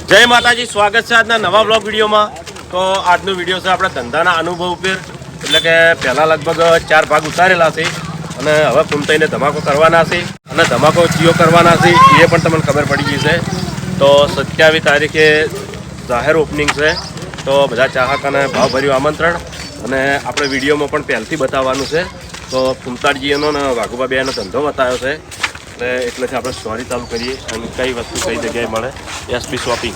જય માતાજી, સ્વાગત છે આજના નવા બ્લોગ વિડીયોમાં। તો આજનો વિડીયો છે આપણા ધંધાના અનુભવ ઉપર, એટલે કે પહેલાં લગભગ 4 ભાગ ઉતારેલા છે અને હવે ફૂમતાઈને ધમાકો કરવાના છે અને ધમાકો ચિયો કરવાના છે એ પણ તમને ખબર પડી ગઈ છે। તો 27 તારીખે જાહેર ઓપનિંગ છે, તો બધા ચાહકોને ભાવભર્યું આમંત્રણ અને આપણે વિડીયોમાં પણ પહેલથી બતાવવાનું છે। તો ફૂમતાજીનો ને વાઘુબા બેનો ધંધો બતાવ્યો છે, એટલે આપણે સ્ટોરી ચાલુ કરીએ અને કઈ વસ્તુ કઈ જગ્યાએ મળે। એસપી શોપિંગ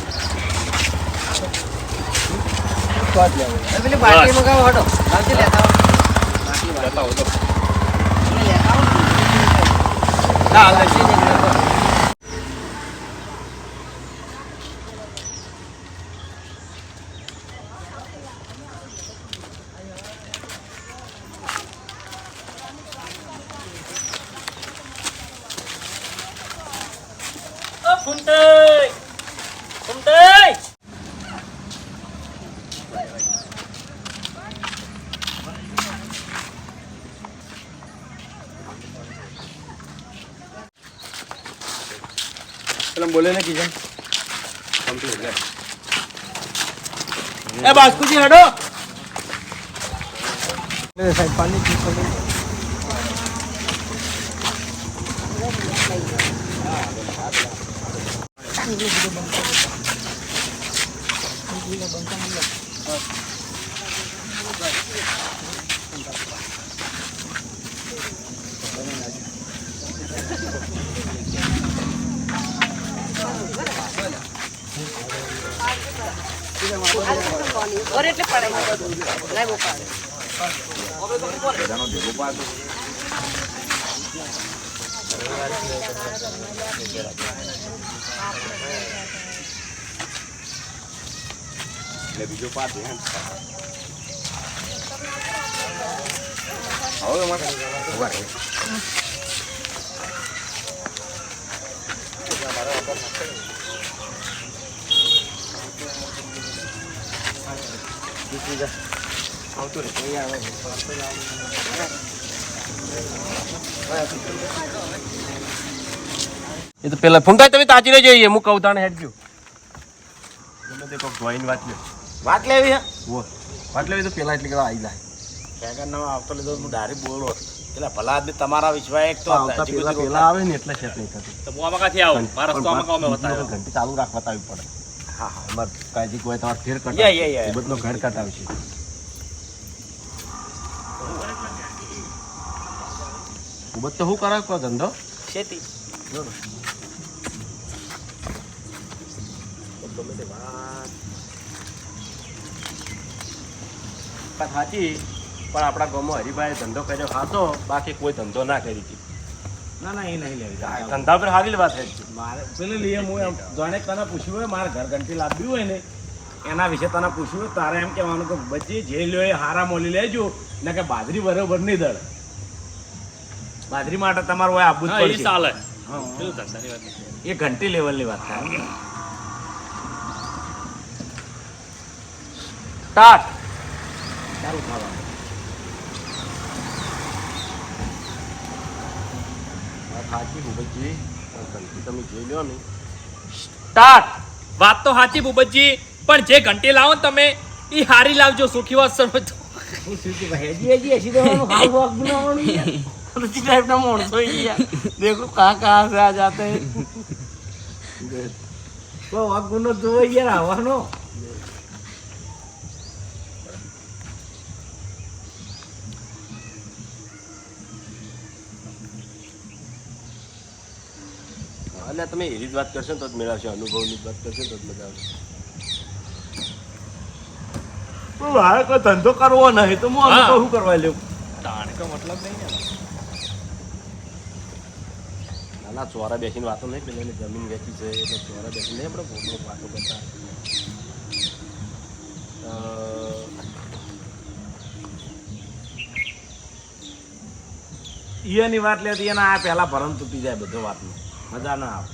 बोले ना किचन ए बास्कू जी हटो साइड पानी और એટલે પડાઈ લાઈ બોકા બધાનો ભેગો પાડો લે બીજો પાડ દે આવો મારા ઉભા રહે ये तो पहला फुंका तभी ताजी रह जाइए मुक उतान हेड जो તમે देखो જોઈન વાત લેવી હે વો વાત લેવી તો પેલા એટલે કે આવી જાય કેગર ના આવતો લીધો હું ડાયરેક્ટ બોલો એટલે ભલા આદમી તમારા વિશ્વાસ એક તો પેલા આવે ને એટલે સેટ નહીં થતું તો મોમાં કાથી આવો મારા રસ્તામાં કામે બતાવ્યો ઘંટી ચાલુ રાખ બતાવવી પડે હા હા અમાર કાજી કોઈ તમાર ફેર કટ એ બધનો ઘડ કટ આવશે ઉબત તો હું કરે કો ધંધો ખેતી બરોબર સાચી પણ આપણા ગામમાં હરિભાઈ ધંધો કર્યો ખાતો બાકી કોઈ ધંધો ના કરી હતી ના ના એ નહીં લેવી ધંધા પર હારી વાત છે મારે પેલે લઈએ હું જાણે તને પૂછ્યું હોય મારે ઘર ઘંટી લાવ્યું હોય ને એના વિશે તને પૂછ્યું હોય તારે એમ કહેવાનું કે બધી જે લ્યો એ હારા મોલી લેજો ને કે બાજરી બરોબર નહીં દળ બાજરી માટે તમારું હોય આબુ પડશે ચાલે એ ઘંટી લેવલની વાત થાય સ્ટાર્ટ ચાલુ ખાવાનું સાચી ભૂપતજી ઘંટી તમે જોઈ લો ને સ્ટાર્ટ વાત તો સાચી ભૂપતજી પણ જે ઘંટી લાવો તમે એ હારી લાવજો સુખી વાત સમજો હું સુખી ભાઈ હેજી એસી દેવાનું હાલ વોક બનાવવાનું યાર रुचि टाइप ना मोड़ तो ही यार देखो कहाँ से आ जाते हैं वो वक्त गुनो दो यार आवानो એટલે તમે એવી જ વાત કરશો તો જ મેળવશે અનુભવની વાત કરશો તો જ મજા આવશે પણ મારે કોઈ ધંધો કરવો નહીં તો હું અનુભવ શું કરવા લેવું તાણે કો મતલબ નહીં ને ના ચોરા બેસીને વાતો નહીં પેલાની જમીન વેચી છે એટલે ચોરા બેસીને આપણે વાતો કરતા ઈયાની વાત લેતી એના આ પહેલા ભરમ તૂટી જાય બધો વાતનો મજા ના આવે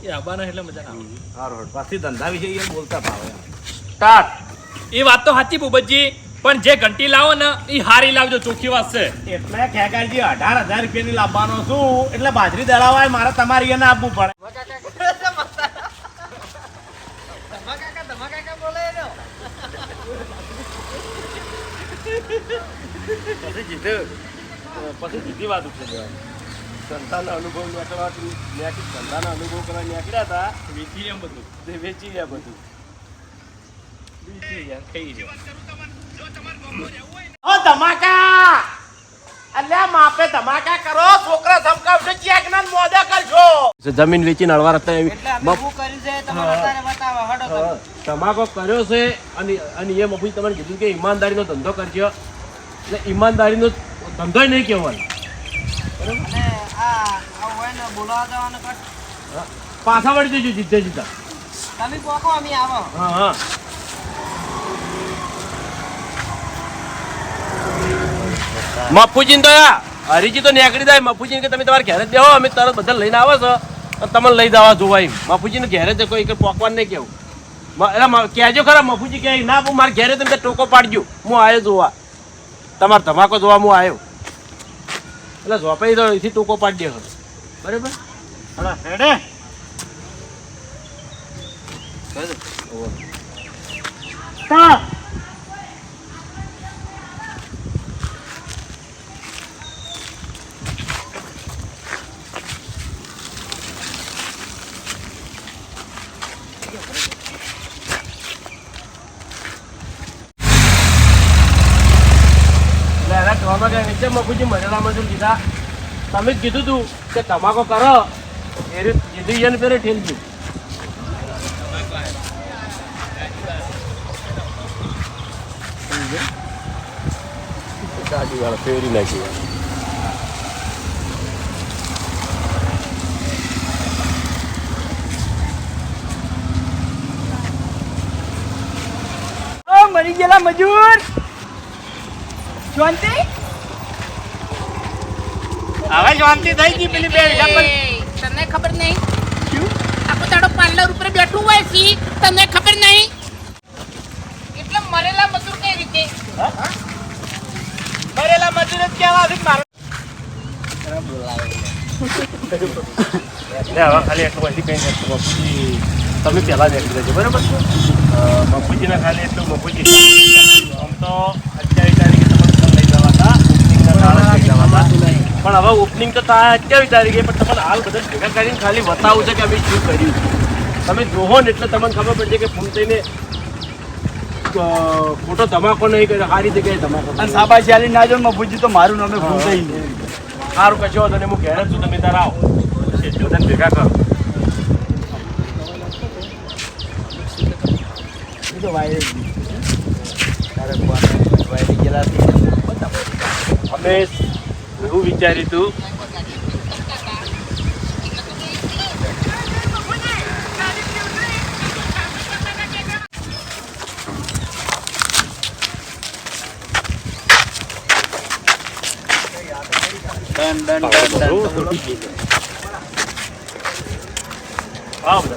એ આબાના એટલે મજા ના આવે સારું પાછી ધંધા વિશે એ બોલતા ભાવે સ્ટાર્ટ એ વાત તો સાચી ભૂપતજી પણ જે ઘંટી લાવો ને એ હારી લાવજો ચોખ્ખી વાત છે એટલે ખેગારજી 18,000 રૂપિયાની લાવવાનો છું એટલે બાજરી દળાવાય મારે તમારી એને આપવું પડે પછી જીધી વાત ઉઠે જવાનું ધંધાના અનુભવ ધંધાના અનુભવ કરવા નીકળ્યા હતા વેચી રહ્યા બધું તે વેચી ગયા બધું વેચી રહ્યા ખાઈ રહ્યા ઓ ધમાકા અલ્યા માપે ધમાકા કરો છોકરા ધમકાવશે ચેક ના મોદા કરજો જમીન વેચીને હળવા હતા એટલે અમે શું કર્યું છે તમારે અત્યારે બતાવો હડો તમે ધમાકો કર્યો છે અને એ મફુજી તમને કીધું કે ઈમાનદારીનો ધંધો કરજો એટલે ઈમાનદારીનો ધંધો નહીં કહેવાનો અને આ હોય ને બોલાવા જવાનું કર પાછા વળી જજો જીતે જીતા તમે પોકો અમે આવો હા હા મફુજી તો હરીજી તો નીકળી જાય મફુજી કે તમે તમારે ઘેર જ બેહો અમે તરત બધા લઈને આવો છો અને તમને લઈ જવા જોવા એમ મફુજીને ઘેર જ કોઈ પોકવાન નહીં કેવું એટલે કહેજો ખરા મફુજી કહે ના મારે ઘેરે તમે ટોકો પાડજો હું આવ્યો જોવા તમારે ધમાકો જોવા હું આવ્યો એટલે ઝોપાઈ તો એથી ટોકો પાડી દે બરાબર હા હેડે નીચે મફુજી મરેલા મજૂર કીધા તમે જ કીધું તું કે તમાકો કરો એ રીત કીધું એને ફેરે ઠેલજો ગાડી વાળા ફેરી નાખી મરી ગયેલા મજૂર શાંતિ હવે શાંતિ થઈ ગઈ પેલી બે તને ખબર નહીં આખો દાડો પાર્લર ઉપર બેઠું હોય છે તને ખબર નહીં એટલે મરેલા મજૂર કઈ રીતે મરેલા મજૂર જ કહેવા છે મારો હવે ખાલી એટલું હજી કંઈ નથી મફુજી તમે પહેલાં જ નીકળી જજો બરાબર મફુજીને ખાલી એટલું મફુજી આમ તો 28 તારીખે તમને લઈ જવા હતા પણ હવે ઓપનિંગ તો થાય 28 તારીખે પણ તમને હાલ બધા ભેગા કરીને ખાલી બતાવું છે કે અમે શું કર્યું તમે જોવો ને એટલે તમને ખબર પડશે કે ફોન થઈને ખોટો ધમાકો નહીં કર્યો સારી જગ્યાએ ધમાકો સાબાશી આલી ના જો મફુજી તો મારું નામે ફોન થઈ સારું કશો હતો ને હું ઘેર જ છું તમે તાર આવો જોતાને ભેગા કરો અમે એવું વિચાર્યું હતું આવો બધા આવો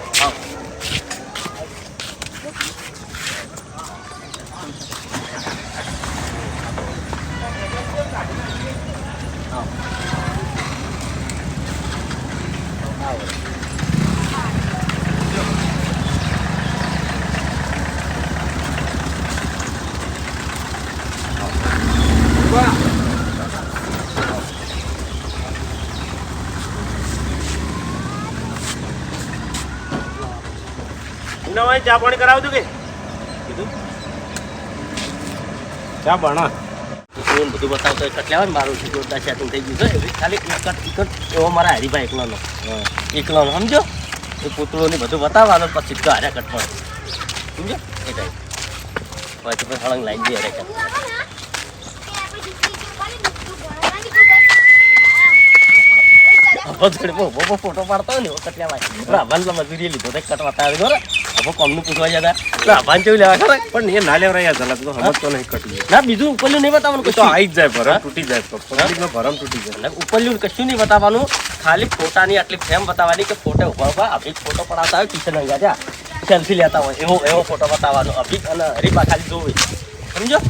નવાઈ ચા પાણી કરાવતું કે કીધું ચા બના બધું બતાવતો કટલે આવે ને મારું જોરદાર સેટિંગ થઈ ગયું છે ખાલી ટિકટ એવો મારા હરીભાઈ એકલાનો સમજો એ પુતળો ને બધું બતાવવાનું પછી સીધો હારે કટ પડે સમજો એ ટાઈપ પછી પણ હળંગ લાઈન દે હારે કટ ફોટો પાડતો હોય ને કટल्या ભાઈ મજૂરી લીધો કટ બતાવે હવે કોમનું પૂછવા જતા ભાન કેવું લેવા ખરે પણ એ ના લેવરા યાર જલા તો સમજતો નહીં કટી ના બીજું ઉપરલું નહીં બતાવવાનું તો કશું આવી જ જાય ભરમ તૂટી જાય પબ્લિકનો ભરમ તૂટી જાય ઉપરલું કશું નહીં બતાવવાનું ખાલી ફોટાની આટલી ફ્રેમ બતાવવાની કે ફોટો ઉભા ઉભા અભિક ફોટો પડાવતા હોય કિશન અહીંયા ત્યાં સેલ્ફી લેતા હોય એવો ફોટો બતાવવાનો અભિક અને હરીફા ખાલી જોવે સમજો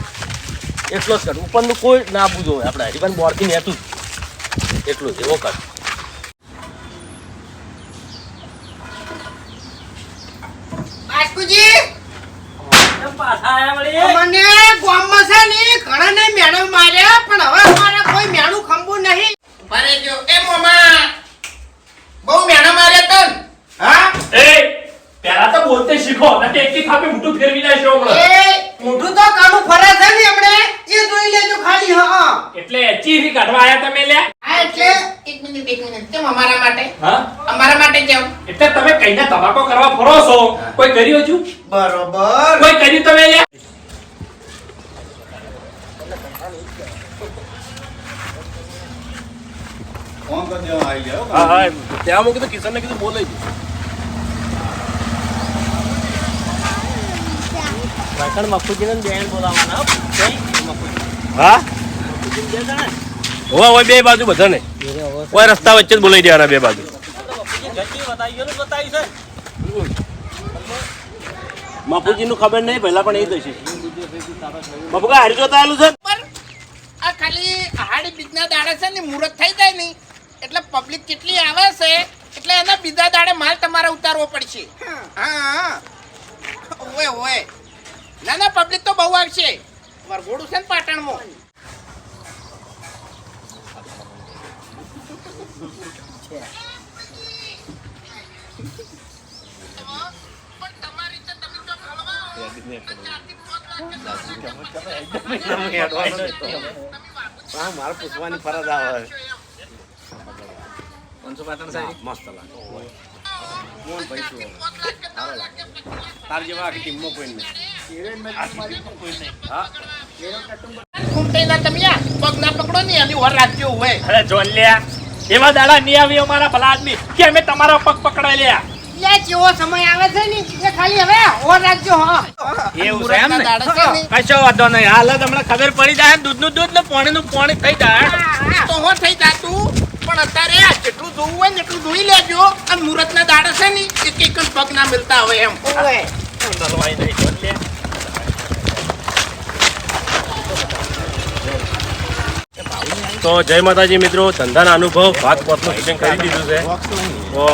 એટલો જ કર ઉપરનું કોઈ ના આપવું જોવે આપણે હરીફાને બોર્ડથી નેતું એટલું જ એવો કર બાસ્કુજી પાછા આયા વળી મને ગામમાં છે ને ઘણા ને મેડમ માર્યા ટેકી થાપે મોટું ફેરવી નાખ્યો હમણાં. એ મોઢું તો કાળું ફરે છે ને હમણે એ જોઈ લેજો ખાલી હા એટલે ચીરી કાઢવા આયા તમે લ્યા. આ એટલે એક મિનિટ કેમ અમારા માટે હા? અમારા માટે કેમ એટલે તમે કઈને તમાકો કરવા ફરો છો? કોઈ કર્યું હજુ? બરોબર કોઈ કર્યું તમે લ્યા? હા હા ત્યાં મૂકી તો કિશનને કીધું બોલે જ. વાસણ મફુજીને ને બેન બોલાવવાના હો. કઈ? મફુજી. હા મફુજીને બે જણા ને? હોય બે બાજુ બધાને કોઈ રસ્તા વચ્ચે જ બોલાવી દેવાના બે બાજુ. મફુજી ગંજી બતાવી ગયો ને બતાવી છે. બાપુજીનું ખબર નહીં પહેલા પણ એ દશે બાપુ કા હારી જોતા આવેલું છે પર આ ખાલી હાડી બીજના દાડે છે ને મુહૂર્ત થઈ જાય ને એટલે પબ્લિક કેટલી આવે છે એટલે એના બીજા દાડે માલ તમારે ઉતારવો પડશે હા ઓય ઓય ના ના પબ્લિક તો બહુ આવશે વરઘોડું છે ને પાટણમાં પણ તમારી રીતે તમે તો મારે પૂછવાની ફરજ આવે મસ્ત તાર જેવા આખી ટીમમાં કોઈ નહીં. ઘૂમટેલા તમે આ પગ ના પકડો ને એની ઓર રાખજો હોય અરે જોન લ્યા, એવા દાડા નહીં આવી અમારા ભલા આદમી કે અમે તમારા પગ પકડાઈ લ્યા. લે જેવો સમય આવે છે ને એ ખાલી હવે ઓર રાખજો હા એવું છે એમ ને? દાડે છે ને કશો વાંધો નહીં. હાલ જ હમણાં ખબર પડી જાય. દૂધનું દૂધ ને પાણીનું પાણી થઈ જાય. તો હો થઈ જાતું પણ અત્યારે આ જેટલું જોવું હોય ને એટલું જોઈ લેજો અને મુહૂર્ત ના દાડે છે ને એક એક જ પગ ના મિલતા હોય એમ ઓવે નલવાઈ નહીં જોન લ્યા. તો જય માતાજી મિત્રો, ધંધાના અનુભવ ભાગ પોતનું શિક્ષણ કરી દીધું છે. તો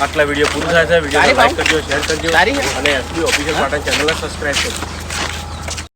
આટલા વિડીયો પૂરું થાય છે. વિડીયો લાઈક કરજો, શેર કરજો અને એસબી ઓફિશિયલ પાટણ ચેનલને સબસ્ક્રાઈબ કરજો.